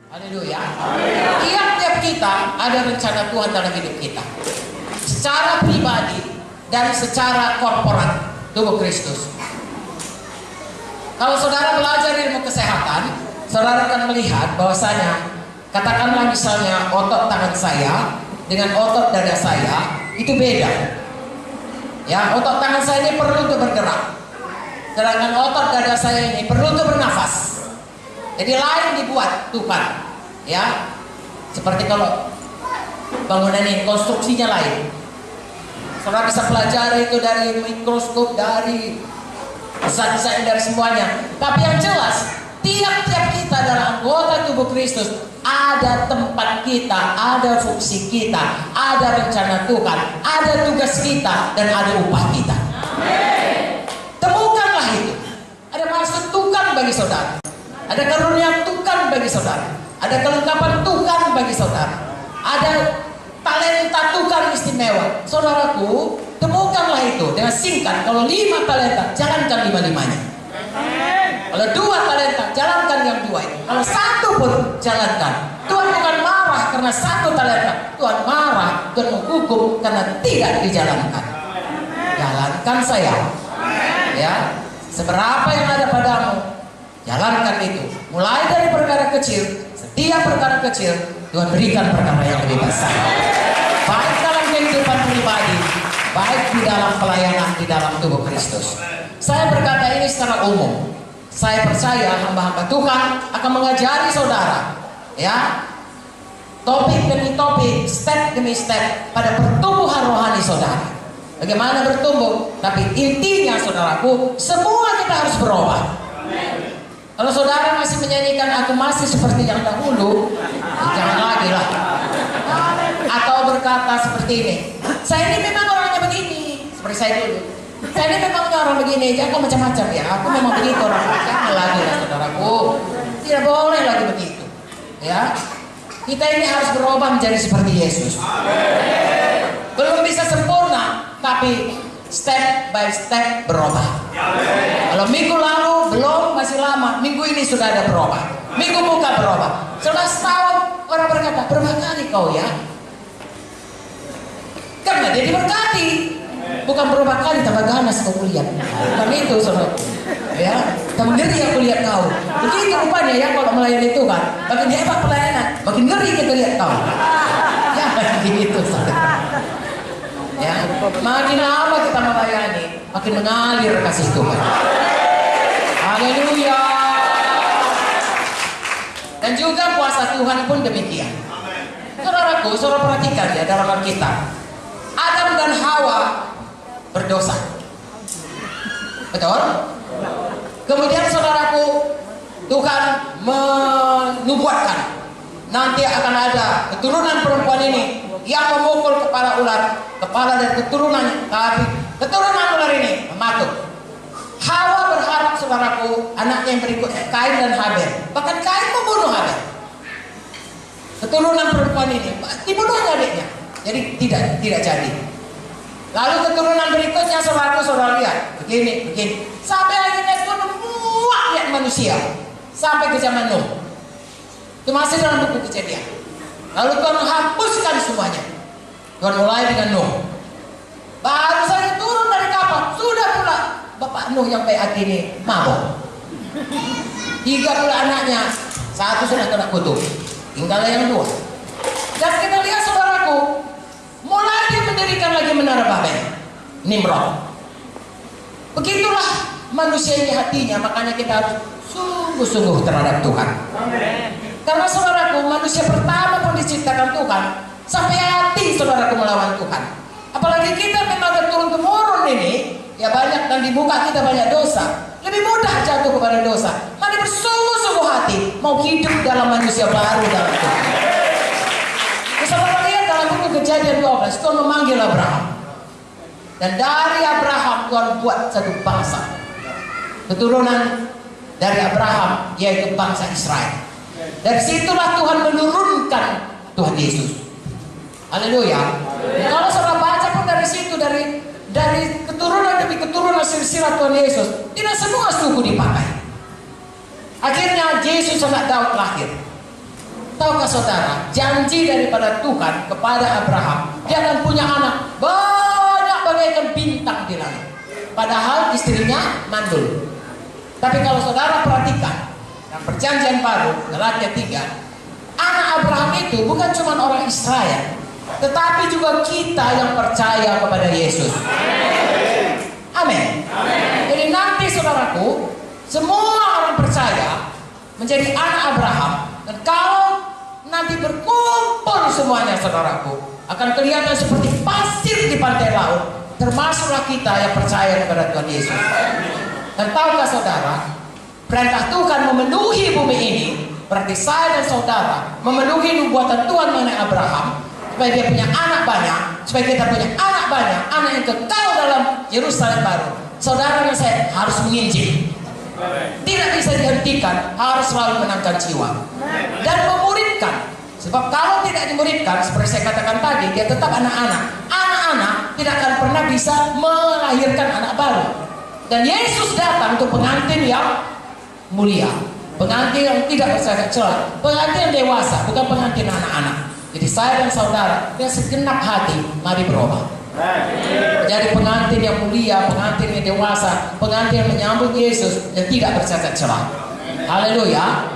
Haleluya. Tiap-tiap kita ada rencana Tuhan dalam hidup kita, secara pribadi dan secara korporat tubuh Kristus. Kalau saudara belajar ilmu kesehatan, saudara akan melihat bahwasanya, katakanlah misalnya otot tangan saya dengan otot dada saya itu beda. Ya, otot tangan saya ini perlu untuk bergerak, sedangkan otot dada saya ini perlu untuk bernafas. Jadi lain dibuat Tuhan, ya. Seperti kalau bangunan ini konstruksinya lain. Saudara bisa pelajari itu dari mikroskop, dari zat-zat dari semuanya. Tapi yang jelas, tiap-tiap kita dalam anggota tubuh Kristus ada tempat kita, ada fungsi kita, ada rencana Tuhan, ada tugas kita, dan ada upah kita. Temukanlah itu. Ada maksud Tuhan bagi saudara. Ada karunia Tuhan bagi saudara. Ada kelengkapan Tuhan bagi saudara. Ada talenta Tuhan istimewa. Saudaraku, temukanlah itu dengan singkat. Kalau 5 talenta, jalankan 5-5-nya. Kalau 2 talenta, jalankan yang 2 itu. Kalau 1 pun, jalankan. Tuhan bukan marah karena 1 talenta. Tuhan marah, Tuhan menghukum karena tidak dijalankan. Jalankan sayang. Ya, seberapa yang ada padamu, jalankan itu. Mulai dari perkara kecil. Setiap perkara kecil Tuhan berikan perkara yang lebih besar, baik dalam kehidupan pribadi, baik di dalam pelayanan di dalam tubuh Kristus. Saya berkata ini secara umum. Saya percaya hamba-hamba Tuhan akan mengajari saudara, ya, topik demi topik, step demi step pada pertumbuhan rohani saudara. Bagaimana bertumbuh? Tapi intinya saudaraku, semua kita harus berubah. Kalau saudara masih menyanyikan aku masih seperti yang dahulu, jangan lagi lah. Atau berkata seperti ini, saya ini memang orangnya begini, seperti saya dulu. Saya ini memang orang begini, jangan macam-macam ya. Aku memang begitu orang. Jangan lagi lah saudaraku. Tidak boleh lagi begitu. Ya, kita ini harus berubah menjadi seperti Yesus. Belum bisa sempurna, tapi step by step berubah. Kalau minggu lalu belum, masih lama. Minggu ini sudah ada berubah. Minggu muka berubah. Sudah setahun orang berkata, berapa kali kau ya? Karena dia diberkati. Bukan berapa kali tambah ganas kau lihat. Bukan itu saudara. Ya, tambah ngeri aku lihat kau. Begitu rupanya ya kalau melayani Tuhan. Makin hebat pelayanan, makin ngeri kita lihat kau. Ya, begitu saudara. Ya, makin lama kita melayani, makin mengalir kasih Tuhan. Haleluya. Dan juga kuasa Tuhan pun demikian. Saudaraku, saudara perhatikan ya dalam Alkitab. Adam dan Hawa berdosa. Betul? Kemudian saudaraku, Tuhan menubuatkan nanti akan ada keturunan perempuan ini yang memukul kepala ular, kepala dari keturunannya, tapi keturunan ular ini mematuk. Hawa berharap saudaraku, anaknya yang berikutnya Kain dan Habel. Bahkan Kain membunuh Habel. Keturunan perempuan ini dibunuhnya adiknya. Jadi tidak jadi. Lalu keturunan berikutnya saudara lihat begini. Sampai akhirnya Tuhan membuat lihat manusia sampai ke zaman Nuh. Itu masih dalam buku Kejadian. Lalu Tuhan menghapuskan semuanya. Tuhan mulai dengan Nuh. Baru saja turun dari kapal, sudah pula Bapak Nuh yang baik hati ini mabuk. 3 anaknya, 1 sudah kena kutuk. Tinggal yang 2. Dan kita lihat saudaraku, mulai dia mendirikan lagi menara Babel, Nimrod. Begitulah manusia ini hatinya, makanya kita harus sungguh-sungguh terhadap Tuhan. Karena saudaraku, manusia pertama pun diciptakan Tuhan sampai hati saudaraku melawan Tuhan. Apalagi kita memang turun-temurun ini, ya banyak dan di muka kita banyak dosa. Lebih mudah jatuh kepada dosa. Mari bersungguh-sungguh hati mau hidup dalam manusia baru dalam Tuhan. Saudara lihat dalam buku Kejadian 12, Tuhan memanggil Abraham. Dan dari Abraham Tuhan buat satu bangsa. Keturunan dari Abraham yaitu bangsa Israel. Dari situlah Tuhan menurunkan Tuhan Yesus. Haleluya. Kalau saudara baca pun dari situ, dari keturunan demi keturunan silsilah Tuhan Yesus, tidak semua suku dipakai. Akhirnya Yesus anak Daud lahir. Tahukah saudara, janji daripada Tuhan kepada Abraham, dia akan punya anak banyak bagaikan bintang di langit. Padahal istrinya mandul. Tapi kalau saudara perhatikan dalam perjanjian baru, Galatia 3, anak Abraham itu bukan cuma orang Israel, tetapi juga kita yang percaya kepada Yesus. Amin. Jadi nanti saudaraku, semua orang percaya menjadi anak Abraham. Dan kalau nanti berkumpul semuanya saudaraku, akan kelihatan seperti pasir di pantai laut, termasuklah kita yang percaya kepada Tuhan Yesus. Dan tahukah saudara, perintah Tuhan memenuhi bumi ini, berarti saya dan saudara memenuhi nubuatan Tuhan mengenai Abraham, supaya dia punya anak banyak, supaya kita punya anak banyak, anak yang kekal dalam Yerusalem baru. Saudara dan saya harus menginjil. Tidak bisa dihentikan, harus selalu menangkan jiwa dan memuridkan. Sebab kalau tidak dimuridkan, seperti saya katakan tadi, dia tetap anak-anak. Anak-anak tidak akan pernah bisa melahirkan anak baru. Dan Yesus datang untuk pengantin yang mulia, pengantin yang tidak bercacat celah, pengantin yang dewasa, bukan pengantin anak-anak. Jadi saya dan saudara, dengan segenap hati, mari berubah. Jadi pengantin yang mulia, pengantin yang dewasa, pengantin yang menyambut Yesus dan tidak bercacat celah. Haleluya.